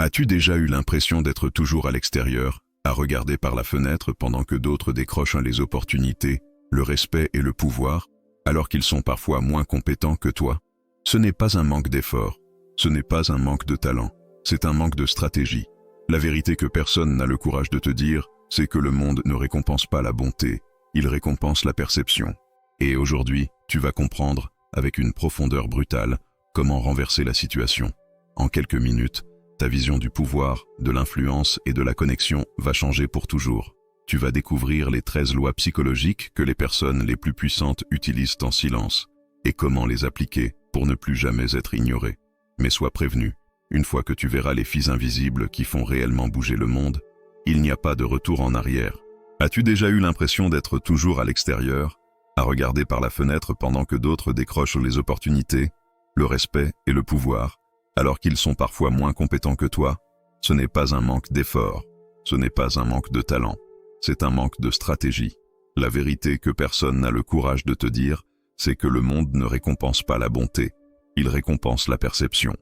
As-tu déjà eu l'impression d'être toujours à l'extérieur, à regarder par la fenêtre pendant que d'autres décrochent les opportunités, le respect et le pouvoir, alors qu'ils sont parfois moins compétents que toi? Ce n'est pas un manque d'effort, ce n'est pas un manque de talent, c'est un manque de stratégie. La vérité que personne n'a le courage de te dire, c'est que le monde ne récompense pas la bonté, il récompense la perception. Et aujourd'hui, tu vas comprendre, avec une profondeur brutale, comment renverser la situation. En quelques minutes, ta vision du pouvoir, de l'influence et de la connexion va changer pour toujours. Tu vas découvrir les 13 lois psychologiques que les personnes les plus puissantes utilisent en silence, et comment les appliquer pour ne plus jamais être ignorées. Mais sois prévenu, une fois que tu verras les filles invisibles qui font réellement bouger le monde, il n'y a pas de retour en arrière. As-tu déjà eu l'impression d'être toujours à l'extérieur, à regarder par la fenêtre pendant que d'autres décrochent les opportunités, le respect et le pouvoir, alors qu'ils sont parfois moins compétents que toi? Ce n'est pas un manque d'effort, ce n'est pas un manque de talent, c'est un manque de stratégie. La vérité que personne n'a le courage de te dire, c'est que le monde ne récompense pas la bonté, il récompense la perception.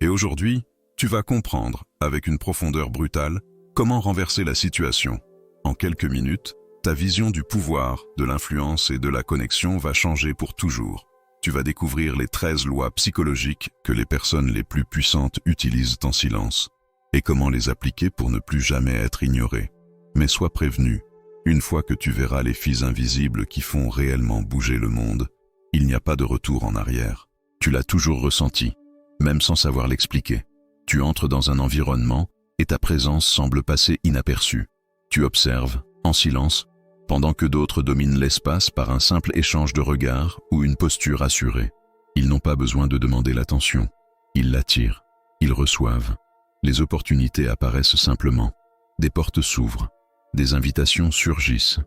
Et aujourd'hui, tu vas comprendre, avec une profondeur brutale, comment renverser la situation. En quelques minutes, ta vision du pouvoir, de l'influence et de la connexion va changer pour toujours. Tu vas découvrir les 13 lois psychologiques que les personnes les plus puissantes utilisent en silence, et comment les appliquer pour ne plus jamais être ignorées. Mais sois prévenu, une fois que tu verras les filles invisibles qui font réellement bouger le monde, il n'y a pas de retour en arrière. Tu l'as toujours ressenti, même sans savoir l'expliquer. Tu entres dans un environnement et ta présence semble passer inaperçue. Tu observes, en silence, pendant que d'autres dominent l'espace par un simple échange de regards ou une posture assurée. Ils n'ont pas besoin de demander l'attention. Ils l'attirent, ils reçoivent. Les opportunités apparaissent simplement. Des portes s'ouvrent, des invitations surgissent.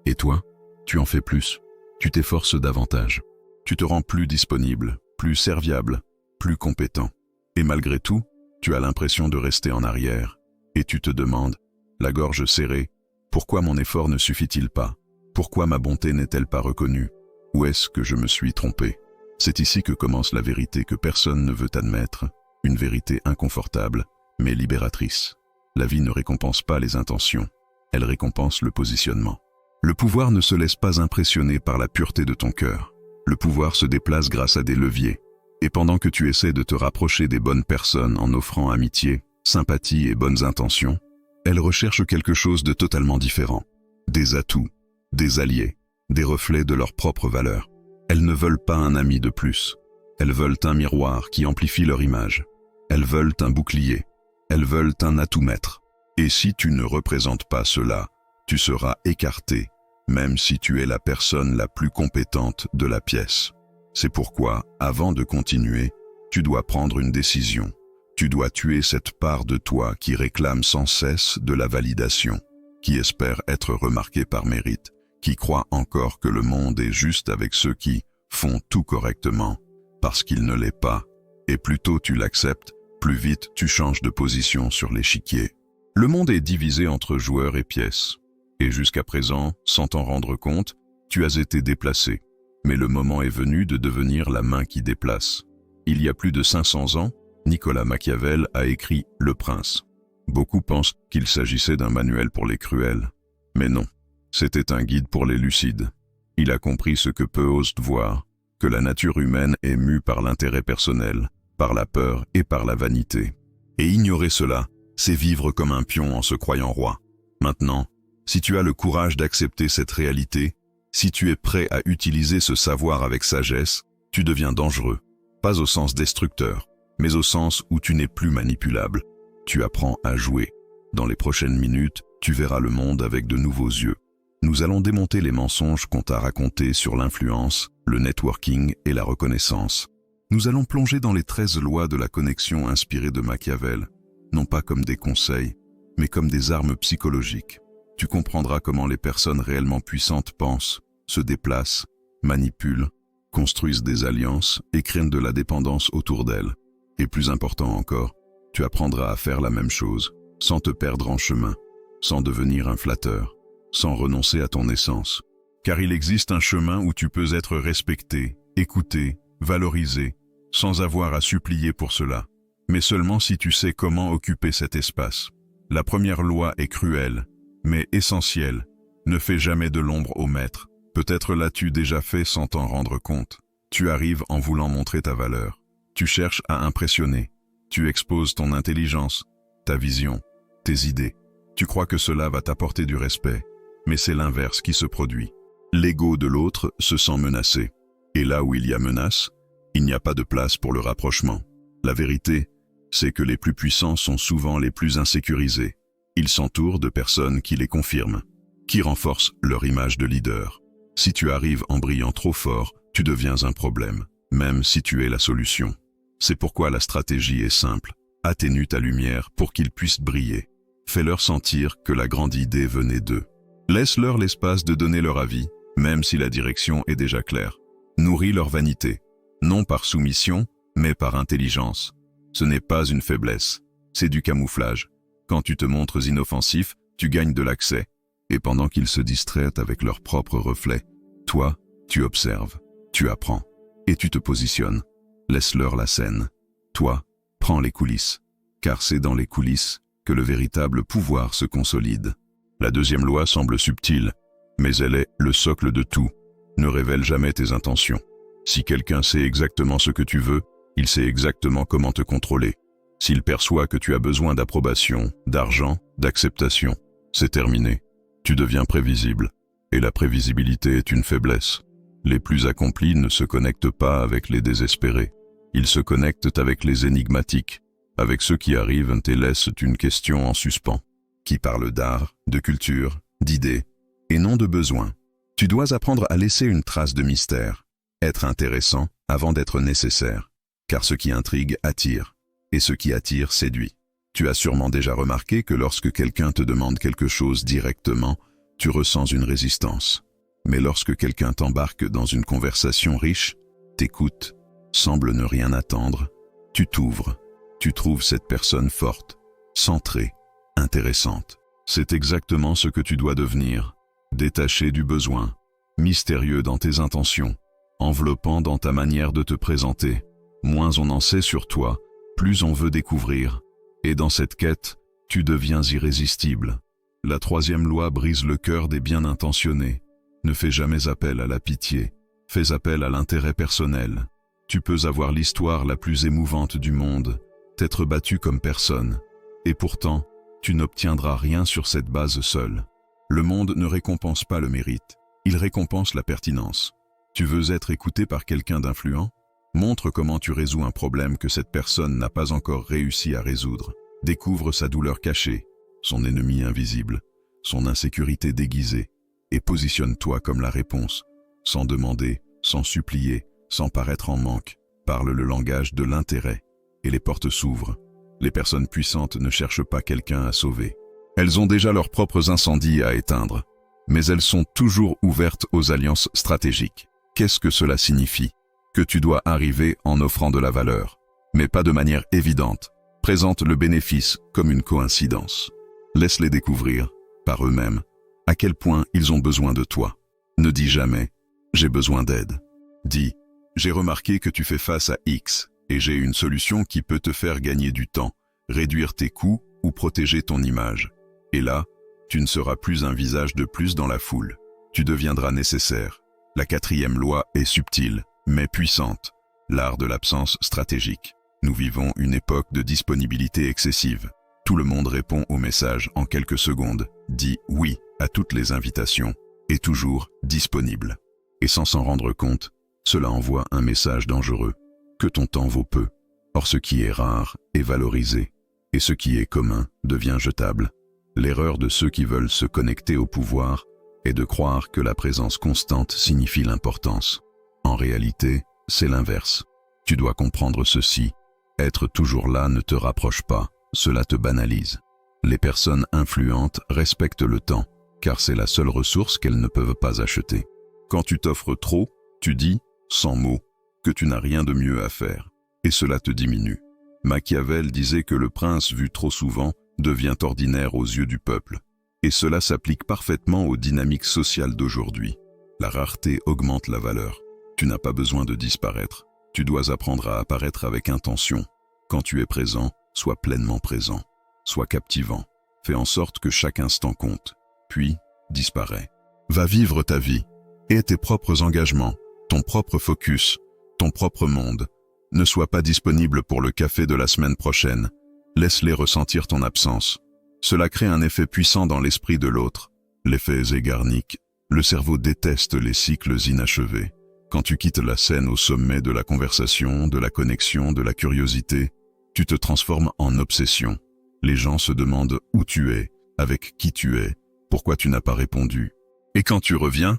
Et toi, tu en fais plus. Tu t'efforces davantage. Tu te rends plus disponible, plus serviable, plus compétent. Et malgré tout, tu as l'impression de rester en arrière. Et tu te demandes, la gorge serrée, pourquoi mon effort ne suffit-il pas? Pourquoi ma bonté n'est-elle pas reconnue? Où est-ce que je me suis trompé? C'est ici que commence la vérité que personne ne veut admettre, une vérité inconfortable, mais libératrice. La vie ne récompense pas les intentions, elle récompense le positionnement. Le pouvoir ne se laisse pas impressionner par la pureté de ton cœur. Le pouvoir se déplace grâce à des leviers. Et pendant que tu essaies de te rapprocher des bonnes personnes en offrant amitié, sympathie et bonnes intentions, elles recherchent quelque chose de totalement différent. Des atouts, des alliés, des reflets de leur propre valeur. Elles ne veulent pas un ami de plus. Elles veulent un miroir qui amplifie leur image. Elles veulent un bouclier. Elles veulent un atout maître. Et si tu ne représentes pas cela, tu seras écarté, même si tu es la personne la plus compétente de la pièce. C'est pourquoi, avant de continuer, tu dois prendre une décision. Tu dois tuer cette part de toi qui réclame sans cesse de la validation, qui espère être remarqué par mérite, qui croit encore que le monde est juste avec ceux qui font tout correctement, parce qu'il ne l'est pas. Et plus tôt tu l'acceptes, plus vite tu changes de position sur l'échiquier. Le monde est divisé entre joueurs et pièces. Et jusqu'à présent, sans t'en rendre compte, tu as été déplacé. Mais le moment est venu de devenir la main qui déplace. Il y a plus de 500 ans, Nicolas Machiavel a écrit « Le Prince ». Beaucoup pensent qu'il s'agissait d'un manuel pour les cruels. Mais non, c'était un guide pour les lucides. Il a compris ce que peu osent voir, que la nature humaine est mue par l'intérêt personnel, par la peur et par la vanité. Et ignorer cela, c'est vivre comme un pion en se croyant roi. Maintenant, si tu as le courage d'accepter cette réalité, si tu es prêt à utiliser ce savoir avec sagesse, tu deviens dangereux, pas au sens destructeur, mais au sens où tu n'es plus manipulable. Tu apprends à jouer. Dans les prochaines minutes, tu verras le monde avec de nouveaux yeux. Nous allons démonter les mensonges qu'on t'a racontés sur l'influence, le networking et la reconnaissance. Nous allons plonger dans les 13 lois de la connexion inspirées de Machiavel, non pas comme des conseils, mais comme des armes psychologiques. Tu comprendras comment les personnes réellement puissantes pensent, se déplacent, manipulent, construisent des alliances et craignent de la dépendance autour d'elles. Et plus important encore, tu apprendras à faire la même chose, sans te perdre en chemin, sans devenir un flatteur, sans renoncer à ton essence. Car il existe un chemin où tu peux être respecté, écouté, valorisé, sans avoir à supplier pour cela. mais seulement si tu sais comment occuper cet espace. La première loi est cruelle, mais essentielle. Ne fais jamais de l'ombre au maître. Peut-être l'as-tu déjà fait sans t'en rendre compte. Tu arrives en voulant montrer ta valeur. Tu cherches à impressionner. Tu exposes ton intelligence, ta vision, tes idées. Tu crois que cela va t'apporter du respect, mais c'est l'inverse qui se produit. L'ego de l'autre se sent menacé. Et là où il y a menace, il n'y a pas de place pour le rapprochement. La vérité, c'est que les plus puissants sont souvent les plus insécurisés. Ils s'entourent de personnes qui les confirment, qui renforcent leur image de leader. Si tu arrives en brillant trop fort, tu deviens un problème, même si tu es la solution. C'est pourquoi la stratégie est simple. Atténue ta lumière pour qu'ils puissent briller. Fais-leur sentir que la grande idée venait d'eux. Laisse-leur l'espace de donner leur avis, même si la direction est déjà claire. Nourris leur vanité, non par soumission, mais par intelligence. Ce n'est pas une faiblesse, c'est du camouflage. Quand tu te montres inoffensif, tu gagnes de l'accès. Et pendant qu'ils se distraient avec leurs propres reflets, toi, tu observes, tu apprends, et tu te positionnes. Laisse-leur la scène. Toi, prends les coulisses, car c'est dans les coulisses que le véritable pouvoir se consolide. La deuxième loi semble subtile, mais elle est le socle de tout. Ne révèle jamais tes intentions. Si quelqu'un sait exactement ce que tu veux, il sait exactement comment te contrôler. S'il perçoit que tu as besoin d'approbation, d'argent, d'acceptation, c'est terminé. Tu deviens prévisible. Et la prévisibilité est une faiblesse. Les plus accomplis ne se connectent pas avec les désespérés. Ils se connectent avec les énigmatiques, avec ceux qui arrivent et laissent une question en suspens, qui parlent d'art, de culture, d'idées, et non de besoins. Tu dois apprendre à laisser une trace de mystère, être intéressant avant d'être nécessaire, car ce qui intrigue attire, et ce qui attire séduit. Tu as sûrement déjà remarqué que lorsque quelqu'un te demande quelque chose directement, tu ressens une résistance. Mais lorsque quelqu'un t'embarque dans une conversation riche, t'écoute, semble ne rien attendre, tu t'ouvres, tu trouves cette personne forte, centrée, intéressante. C'est exactement ce que tu dois devenir, détaché du besoin, mystérieux dans tes intentions, enveloppant dans ta manière de te présenter. Moins on en sait sur toi, plus on veut découvrir. Et dans cette quête, tu deviens irrésistible. La troisième loi brise le cœur des bien intentionnés. Ne fais jamais appel à la pitié, fais appel à l'intérêt personnel. Tu peux avoir l'histoire la plus émouvante du monde, t'être battu comme personne, et pourtant, tu n'obtiendras rien sur cette base seule. Le monde ne récompense pas le mérite, il récompense la pertinence. Tu veux être écouté par quelqu'un d'influent? Montre comment tu résous un problème que cette personne n'a pas encore réussi à résoudre. Découvre sa douleur cachée, son ennemi invisible, son insécurité déguisée, et positionne-toi comme la réponse, sans demander, sans supplier, sans paraître en manque. Parle le langage de l'intérêt, et les portes s'ouvrent. Les personnes puissantes ne cherchent pas quelqu'un à sauver. Elles ont déjà leurs propres incendies à éteindre, mais elles sont toujours ouvertes aux alliances stratégiques. Qu'est-ce que cela signifie? Que tu dois arriver en offrant de la valeur, mais pas de manière évidente. Présente le bénéfice comme une coïncidence. Laisse-les découvrir, par eux-mêmes, à quel point ils ont besoin de toi. Ne dis jamais « j'ai besoin d'aide ». Dis « j'ai remarqué que tu fais face à X et j'ai une solution qui peut te faire gagner du temps, réduire tes coûts ou protéger ton image. » Et là, tu ne seras plus un visage de plus dans la foule. Tu deviendras nécessaire. La quatrième loi est subtile, mais puissante. L'art de l'absence stratégique. Nous vivons une époque de disponibilité excessive. Tout le monde répond aux messages en quelques secondes, dit oui à toutes les invitations, et toujours disponible. Et sans s'en rendre compte, cela envoie un message dangereux, que ton temps vaut peu. Or ce qui est rare est valorisé, et ce qui est commun devient jetable. L'erreur de ceux qui veulent se connecter au pouvoir est de croire que la présence constante signifie l'importance. En réalité, c'est l'inverse. Tu dois comprendre ceci. Être toujours là ne te rapproche pas, cela te banalise. Les personnes influentes respectent le temps, car c'est la seule ressource qu'elles ne peuvent pas acheter. Quand tu t'offres trop, tu dis, sans mots, que tu n'as rien de mieux à faire, et cela te diminue. Machiavel disait que le prince vu trop souvent devient ordinaire aux yeux du peuple, et cela s'applique parfaitement aux dynamiques sociales d'aujourd'hui. La rareté augmente la valeur. Tu n'as pas besoin de disparaître. Tu dois apprendre à apparaître avec intention. Quand tu es présent, sois pleinement présent. Sois captivant. Fais en sorte que chaque instant compte. Puis, disparaît. Va vivre ta vie. Aie tes propres engagements, ton propre focus, ton propre monde. Ne sois pas disponible pour le café de la semaine prochaine. Laisse-les ressentir ton absence. Cela crée un effet puissant dans l'esprit de l'autre. L'effet Zeigarnik. Le cerveau déteste les cycles inachevés. Quand tu quittes la scène au sommet de la conversation, de la connexion, de la curiosité, tu te transformes en obsession. Les gens se demandent où tu es, avec qui tu es, pourquoi tu n'as pas répondu. Et quand tu reviens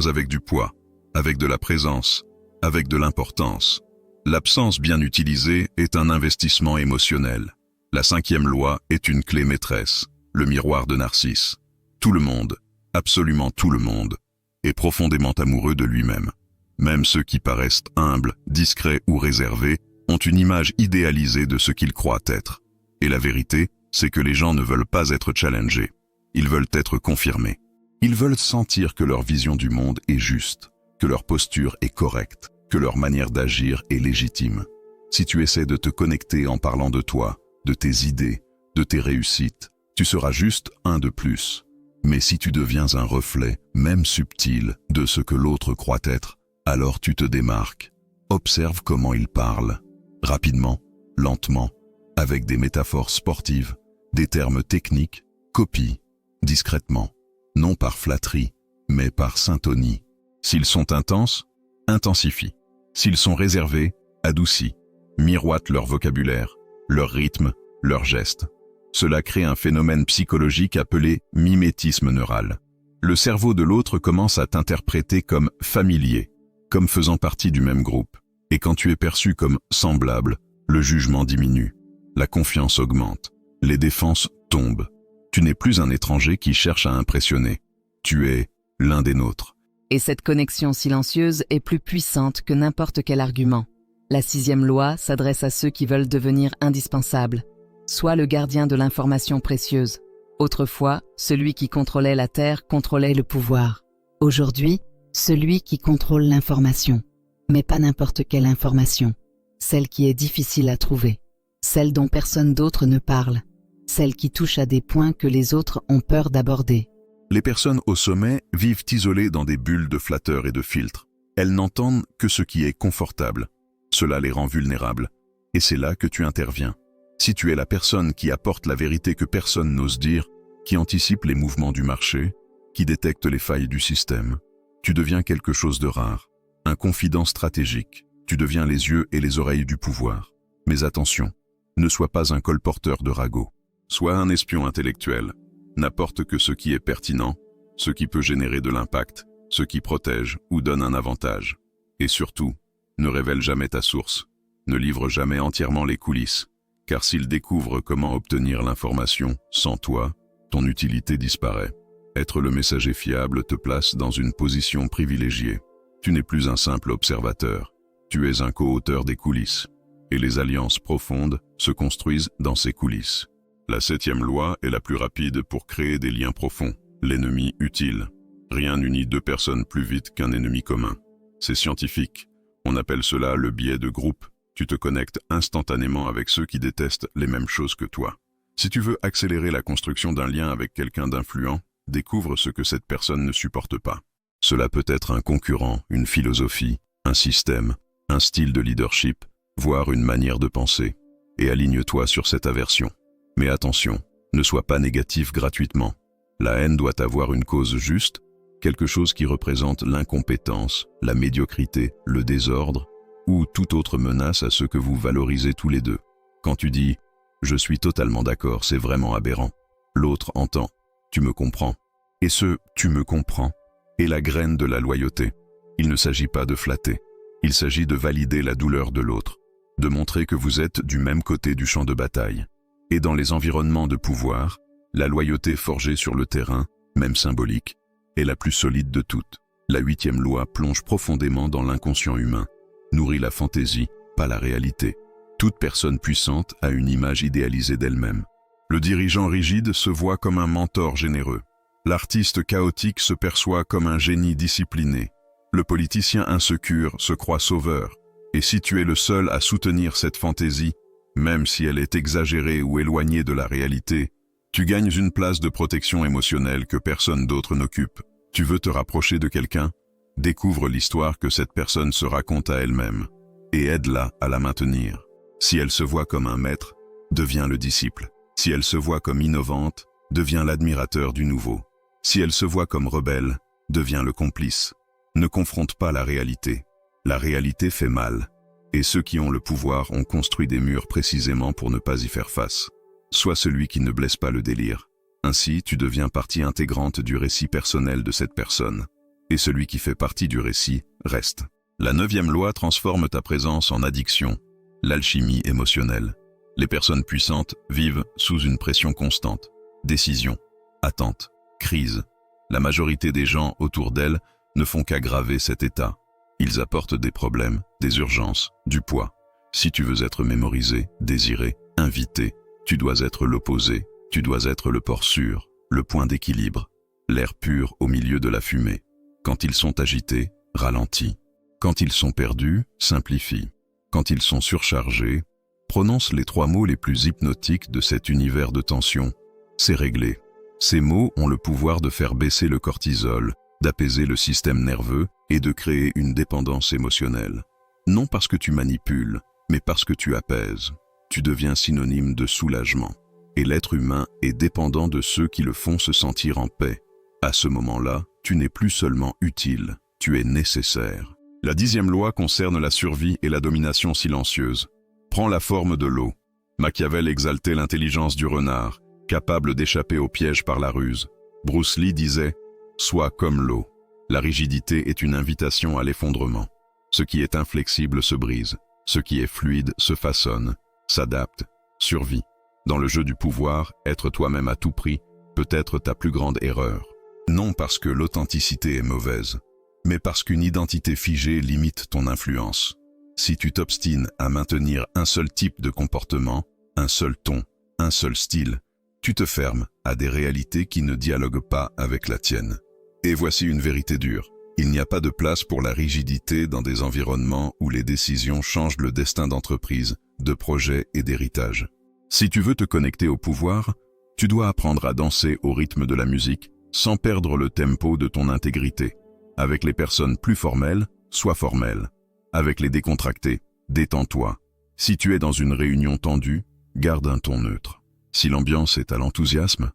avec du poids, avec de la présence, avec de l'importance. L'absence bien utilisée est un investissement émotionnel. La 5e loi est une clé maîtresse, le miroir de Narcisse. Tout le monde, absolument tout le monde, est profondément amoureux de lui-même. Même ceux qui paraissent humbles, discrets ou réservés ont une image idéalisée de ce qu'ils croient être. Et la vérité, c'est que les gens ne veulent pas être challengés. Ils veulent être confirmés. Ils veulent sentir que leur vision du monde est juste, que leur posture est correcte, que leur manière d'agir est légitime. Si tu essaies de te connecter en parlant de toi, de tes idées, de tes réussites, tu seras juste un de plus. Mais si tu deviens un reflet, même subtil, de ce que l'autre croit être, alors tu te démarques. Observe comment il parle. Rapidement, lentement, avec des métaphores sportives, des termes techniques, copie, discrètement. Non par flatterie, mais par syntonie. S'ils sont intenses, intensifie. S'ils sont réservés, adoucis. Miroite leur vocabulaire, leur rythme, leurs gestes. Cela crée un phénomène psychologique appelé mimétisme neural. Le cerveau de l'autre commence à t'interpréter comme familier, comme faisant partie du même groupe. Et quand tu es perçu comme semblable, le jugement diminue. La confiance augmente. Les défenses tombent. Tu n'es plus un étranger qui cherche à impressionner. Tu es l'un des nôtres. Et cette connexion silencieuse est plus puissante que n'importe quel argument. La 6e loi s'adresse à ceux qui veulent devenir indispensables. Sois le gardien de l'information précieuse. Autrefois, celui qui contrôlait la terre contrôlait le pouvoir. Aujourd'hui, celui qui contrôle l'information. Mais pas n'importe quelle information. Celle qui est difficile à trouver. Celle dont personne d'autre ne parle. Celle qui touche à des points que les autres ont peur d'aborder. Les personnes au sommet vivent isolées dans des bulles de flatteurs et de filtres. Elles n'entendent que ce qui est confortable. Cela les rend vulnérables. Et c'est là que tu interviens. Si tu es la personne qui apporte la vérité que personne n'ose dire, qui anticipe les mouvements du marché, qui détecte les failles du système, tu deviens quelque chose de rare. Un confident stratégique. Tu deviens les yeux et les oreilles du pouvoir. Mais attention, ne sois pas un colporteur de ragots. Sois un espion intellectuel. N'apporte que ce qui est pertinent, ce qui peut générer de l'impact, ce qui protège ou donne un avantage. Et surtout, ne révèle jamais ta source. Ne livre jamais entièrement les coulisses. Car s'ils découvrent comment obtenir l'information sans toi, ton utilité disparaît. Être le messager fiable te place dans une position privilégiée. Tu n'es plus un simple observateur. Tu es un co-auteur des coulisses. Et les alliances profondes se construisent dans ces coulisses. La 7e loi est la plus rapide pour créer des liens profonds. L'ennemi utile. Rien n'unit deux personnes plus vite qu'un ennemi commun. C'est scientifique. On appelle cela le biais de groupe. Tu te connectes instantanément avec ceux qui détestent les mêmes choses que toi. Si tu veux accélérer la construction d'un lien avec quelqu'un d'influent, découvre ce que cette personne ne supporte pas. Cela peut être un concurrent, une philosophie, un système, un style de leadership, voire une manière de penser. Et aligne-toi sur cette aversion. Mais attention, ne sois pas négatif gratuitement. La haine doit avoir une cause juste, quelque chose qui représente l'incompétence, la médiocrité, le désordre, ou toute autre menace à ce que vous valorisez tous les deux. Quand tu dis « je suis totalement d'accord, c'est vraiment aberrant », l'autre entend « tu me comprends ». Et ce « tu me comprends » est la graine de la loyauté. Il ne s'agit pas de flatter, il s'agit de valider la douleur de l'autre, de montrer que vous êtes du même côté du champ de bataille. Et dans les environnements de pouvoir, la loyauté forgée sur le terrain, même symbolique, est la plus solide de toutes. La 8e loi plonge profondément dans l'inconscient humain, nourrit la fantaisie, pas la réalité. Toute personne puissante a une image idéalisée d'elle-même. Le dirigeant rigide se voit comme un mentor généreux. L'artiste chaotique se perçoit comme un génie discipliné. Le politicien insécure se croit sauveur. Et si tu es le seul à soutenir cette fantaisie, Même si elle est exagérée ou éloignée de la réalité, tu gagnes une place de protection émotionnelle que personne d'autre n'occupe. Tu veux te rapprocher de quelqu'un? Découvre l'histoire que cette personne se raconte à elle-même et aide-la à la maintenir. Si elle se voit comme un maître, deviens le disciple. Si elle se voit comme innovante, deviens l'admirateur du nouveau. Si elle se voit comme rebelle, deviens le complice. Ne confronte pas la réalité. La réalité fait mal, et ceux qui ont le pouvoir ont construit des murs précisément pour ne pas y faire face. Sois celui qui ne blesse pas le délire. Ainsi, tu deviens partie intégrante du récit personnel de cette personne. Et celui qui fait partie du récit reste. La 9e loi transforme ta présence en addiction, l'alchimie émotionnelle. Les personnes puissantes vivent sous une pression constante. Décision, attente, crise. La majorité des gens autour d'elles ne font qu'aggraver cet état. Ils apportent des problèmes, des urgences, du poids. Si tu veux être mémorisé, désiré, invité, tu dois être l'opposé. Tu dois être le port sûr, le point d'équilibre, l'air pur au milieu de la fumée. Quand ils sont agités, ralentis. Quand ils sont perdus, simplifie. Quand ils sont surchargés, prononce les 3 mots les plus hypnotiques de cet univers de tension. C'est réglé. Ces mots ont le pouvoir de faire baisser le cortisol, d'apaiser le système nerveux et de créer une dépendance émotionnelle. Non parce que tu manipules, mais parce que tu apaises. Tu deviens synonyme de soulagement. Et l'être humain est dépendant de ceux qui le font se sentir en paix. À ce moment-là, tu n'es plus seulement utile, tu es nécessaire. La 10e loi concerne la survie et la domination silencieuse. Prends la forme de l'eau. Machiavel exaltait l'intelligence du renard, capable d'échapper au piège par la ruse. Bruce Lee disait « Sois comme l'eau ». La rigidité est une invitation à l'effondrement. Ce qui est inflexible se brise, ce qui est fluide se façonne, s'adapte, survit. Dans le jeu du pouvoir, être toi-même à tout prix peut être ta plus grande erreur. Non parce que l'authenticité est mauvaise, mais parce qu'une identité figée limite ton influence. Si tu t'obstines à maintenir un seul type de comportement, un seul ton, un seul style, tu te fermes à des réalités qui ne dialoguent pas avec la tienne. Et voici une vérité dure. Il n'y a pas de place pour la rigidité dans des environnements où les décisions changent le destin d'entreprise, de projets et d'héritage. Si tu veux te connecter au pouvoir, tu dois apprendre à danser au rythme de la musique sans perdre le tempo de ton intégrité. Avec les personnes plus formelles, sois formel. Avec les décontractés, détends-toi. Si tu es dans une réunion tendue, garde un ton neutre. Si l'ambiance est à l'enthousiasme,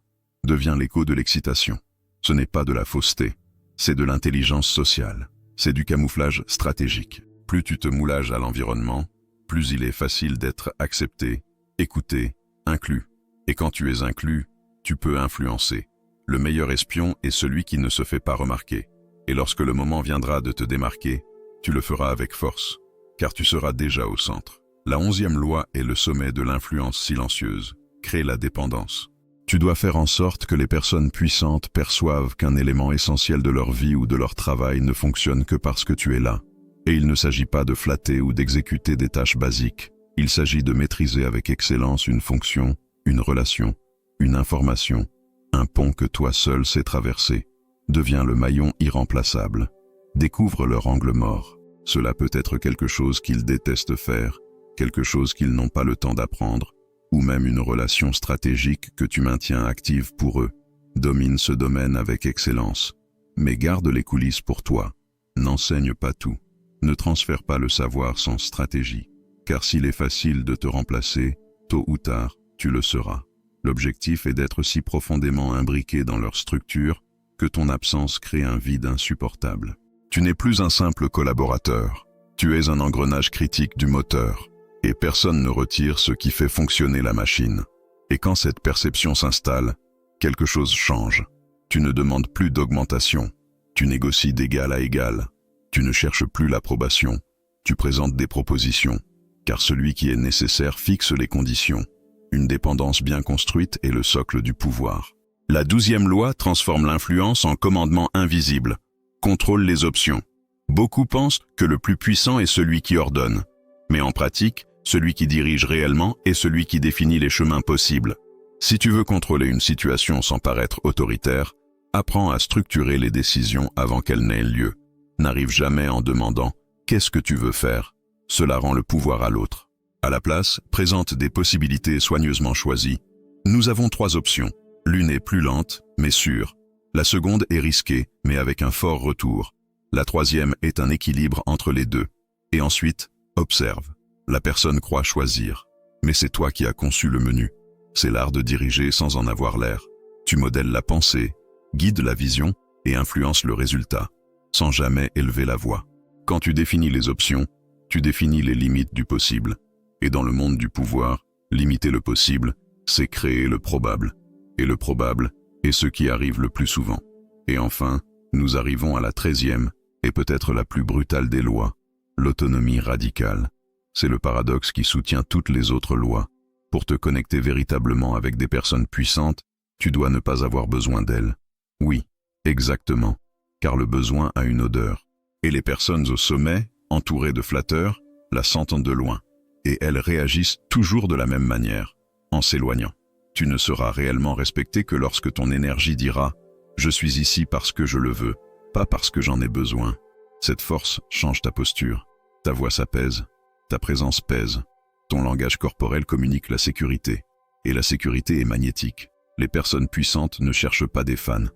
deviens l'écho de l'excitation. Ce n'est pas de la fausseté, c'est de l'intelligence sociale. C'est du camouflage stratégique. Plus tu te moulages à l'environnement, plus il est facile d'être accepté, écouté, inclus. Et quand tu es inclus, tu peux influencer. Le meilleur espion est celui qui ne se fait pas remarquer. Et lorsque le moment viendra de te démarquer, tu le feras avec force, car tu seras déjà au centre. La 11e loi est le sommet de l'influence silencieuse. Crée la dépendance. Tu dois faire en sorte que les personnes puissantes perçoivent qu'un élément essentiel de leur vie ou de leur travail ne fonctionne que parce que tu es là. Et il ne s'agit pas de flatter ou d'exécuter des tâches basiques. Il s'agit de maîtriser avec excellence une fonction, une relation, une information, un pont que toi seul sais traverser. Deviens le maillon irremplaçable. Découvre leur angle mort. Cela peut être quelque chose qu'ils détestent faire, quelque chose qu'ils n'ont pas le temps d'apprendre, ou même une relation stratégique que tu maintiens active pour eux. Domine ce domaine avec excellence. Mais garde les coulisses pour toi. N'enseigne pas tout. Ne transfère pas le savoir sans stratégie. Car s'il est facile de te remplacer, tôt ou tard, tu le seras. L'objectif est d'être si profondément imbriqué dans leur structure que ton absence crée un vide insupportable. Tu n'es plus un simple collaborateur. Tu es un engrenage critique du moteur. Et personne ne retire ce qui fait fonctionner la machine. Et quand cette perception s'installe, quelque chose change. Tu ne demandes plus d'augmentation. Tu négocies d'égal à égal. Tu ne cherches plus l'approbation. Tu présentes des propositions. Car celui qui est nécessaire fixe les conditions. Une dépendance bien construite est le socle du pouvoir. La 12e loi transforme l'influence en commandement invisible. Contrôle les options. Beaucoup pensent que le plus puissant est celui qui ordonne. Mais en pratique, celui qui dirige réellement est celui qui définit les chemins possibles. Si tu veux contrôler une situation sans paraître autoritaire, apprends à structurer les décisions avant qu'elles n'aient lieu. N'arrive jamais en demandant « Qu'est-ce que tu veux faire ?» Cela rend le pouvoir à l'autre. À la place, présente des possibilités soigneusement choisies. Nous avons 3 options. L'une est plus lente, mais sûre. La seconde est risquée, mais avec un fort retour. La troisième est un équilibre entre les deux. Et ensuite, observe. La personne croit choisir. Mais c'est toi qui as conçu le menu. C'est l'art de diriger sans en avoir l'air. Tu modèles la pensée, guides la vision et influences le résultat, sans jamais élever la voix. Quand tu définis les options, tu définis les limites du possible. Et dans le monde du pouvoir, limiter le possible, c'est créer le probable. Et le probable est ce qui arrive le plus souvent. Et enfin, nous arrivons à la 13e, et peut-être la plus brutale des lois, l'autonomie radicale. C'est le paradoxe qui soutient toutes les autres lois. Pour te connecter véritablement avec des personnes puissantes, tu dois ne pas avoir besoin d'elles. Oui, exactement, car le besoin a une odeur. Et les personnes au sommet, entourées de flatteurs, la sentent de loin. Et elles réagissent toujours de la même manière, en s'éloignant. Tu ne seras réellement respecté que lorsque ton énergie dira « Je suis ici parce que je le veux, pas parce que j'en ai besoin ». Cette force change ta posture, ta voix s'apaise, ta présence pèse, ton langage corporel communique la sécurité. Et la sécurité est magnétique. Les personnes puissantes ne cherchent pas des fans.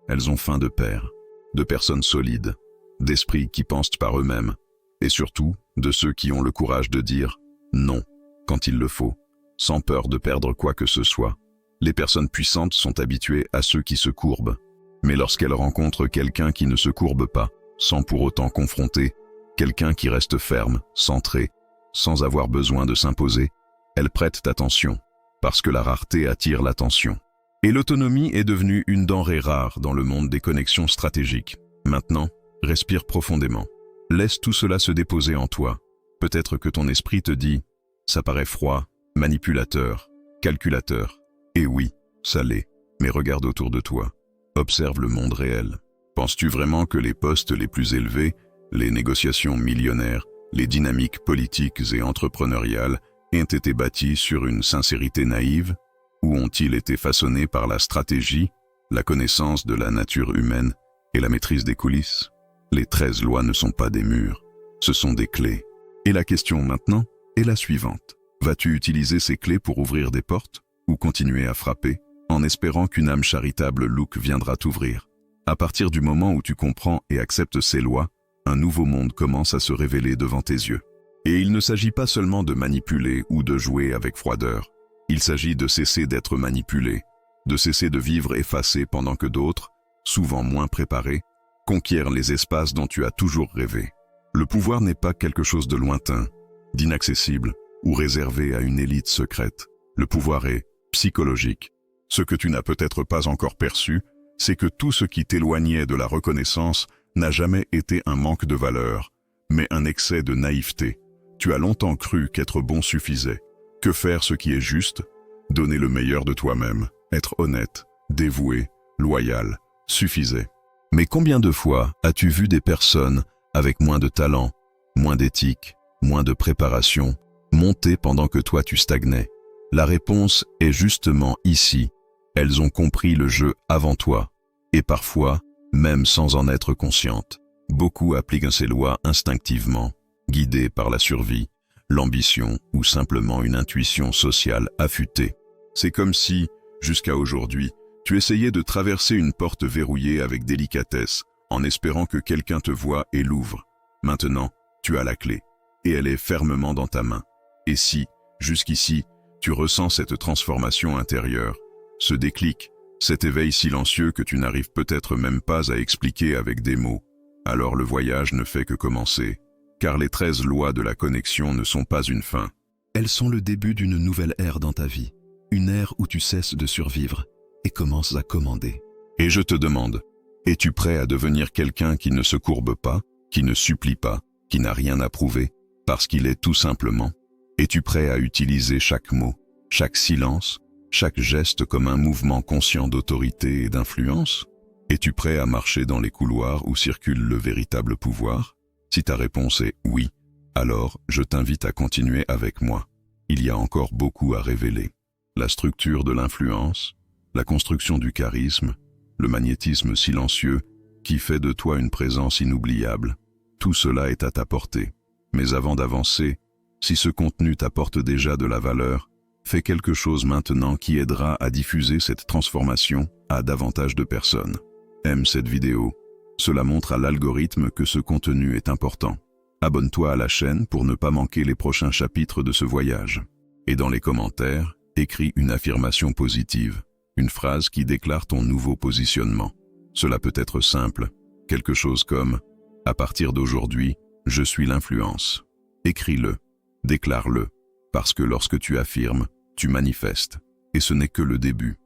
Elles ont faim de pairs, de personnes solides, d'esprits qui pensent par eux-mêmes, et surtout de ceux qui ont le courage de dire « non » quand il le faut, sans peur de perdre quoi que ce soit. Les personnes puissantes sont habituées à ceux qui se courbent. Mais lorsqu'elles rencontrent quelqu'un qui ne se courbe pas, sans pour autant confronter, quelqu'un qui reste ferme, centré, sans avoir besoin de s'imposer, elles prêtent attention, parce que la rareté attire l'attention. Et l'autonomie est devenue une denrée rare dans le monde des connexions stratégiques. Maintenant, respire profondément. Laisse tout cela se déposer en toi. Peut-être que ton esprit te dit « ça paraît froid, manipulateur, calculateur ». Et oui, ça l'est, mais regarde autour de toi. Observe le monde réel. Penses-tu vraiment que les postes les plus élevés, les négociations millionnaires, les dynamiques politiques et entrepreneuriales ont été bâtis sur une sincérité naïve, ou ont-ils été façonnés par la stratégie, la connaissance de la nature humaine et la maîtrise des coulisses? Les 13 lois ne sont pas des murs, ce sont des clés. Et la question maintenant est la suivante. Vas-tu utiliser ces clés pour ouvrir des portes ou continuer à frapper, en espérant qu'une âme charitable louque viendra t'ouvrir? À partir du moment où tu comprends et acceptes ces lois, un nouveau monde commence à se révéler devant tes yeux. Et il ne s'agit pas seulement de manipuler ou de jouer avec froideur. Il s'agit de cesser d'être manipulé, de cesser de vivre effacé pendant que d'autres, souvent moins préparés, conquièrent les espaces dont tu as toujours rêvé. Le pouvoir n'est pas quelque chose de lointain, d'inaccessible ou réservé à une élite secrète. Le pouvoir est psychologique. Ce que tu n'as peut-être pas encore perçu, c'est que tout ce qui t'éloignait de la reconnaissance n'a jamais été un manque de valeur, mais un excès de naïveté. Tu as longtemps cru qu'être bon suffisait, que faire ce qui est juste, donner le meilleur de toi-même, être honnête, dévoué, loyal, suffisait. Mais combien de fois as-tu vu des personnes avec moins de talent, moins d'éthique, moins de préparation, monter pendant que toi tu stagnais? La réponse est justement ici. Elles ont compris le jeu avant toi, et parfois, même sans en être conscientes. Beaucoup appliquent ces lois instinctivement, guidées par la survie, l'ambition ou simplement une intuition sociale affûtée. C'est comme si, jusqu'à aujourd'hui, tu essayais de traverser une porte verrouillée avec délicatesse, en espérant que quelqu'un te voie et l'ouvre. Maintenant, tu as la clé, et elle est fermement dans ta main. Et si, jusqu'ici, tu ressens cette transformation intérieure, ce déclic, cet éveil silencieux que tu n'arrives peut-être même pas à expliquer avec des mots, alors le voyage ne fait que commencer, car les 13 lois de la connexion ne sont pas une fin. Elles sont le début d'une nouvelle ère dans ta vie, une ère où tu cesses de survivre et commences à commander. Et je te demande, es-tu prêt à devenir quelqu'un qui ne se courbe pas, qui ne supplie pas, qui n'a rien à prouver, parce qu'il est tout simplement? Es-tu prêt à utiliser chaque mot, chaque silence, chaque geste comme un mouvement conscient d'autorité et d'influence? Es-tu prêt à marcher dans les couloirs où circule le véritable pouvoir? Si ta réponse est oui, alors je t'invite à continuer avec moi. Il y a encore beaucoup à révéler. La structure de l'influence, la construction du charisme, le magnétisme silencieux qui fait de toi une présence inoubliable. Tout cela est à ta portée. Mais avant d'avancer, Si ce contenu t'apporte déjà de la valeur, fais quelque chose maintenant qui aidera à diffuser cette transformation à davantage de personnes. Aime cette vidéo. Cela montre à l'algorithme que ce contenu est important. Abonne-toi à la chaîne pour ne pas manquer les prochains chapitres de ce voyage. Et dans les commentaires, écris une affirmation positive, une phrase qui déclare ton nouveau positionnement. Cela peut être simple, quelque chose comme « À partir d'aujourd'hui, je suis l'influence ». Écris-le, déclare-le, parce que lorsque tu affirmes, tu manifestes, et ce n'est que le début.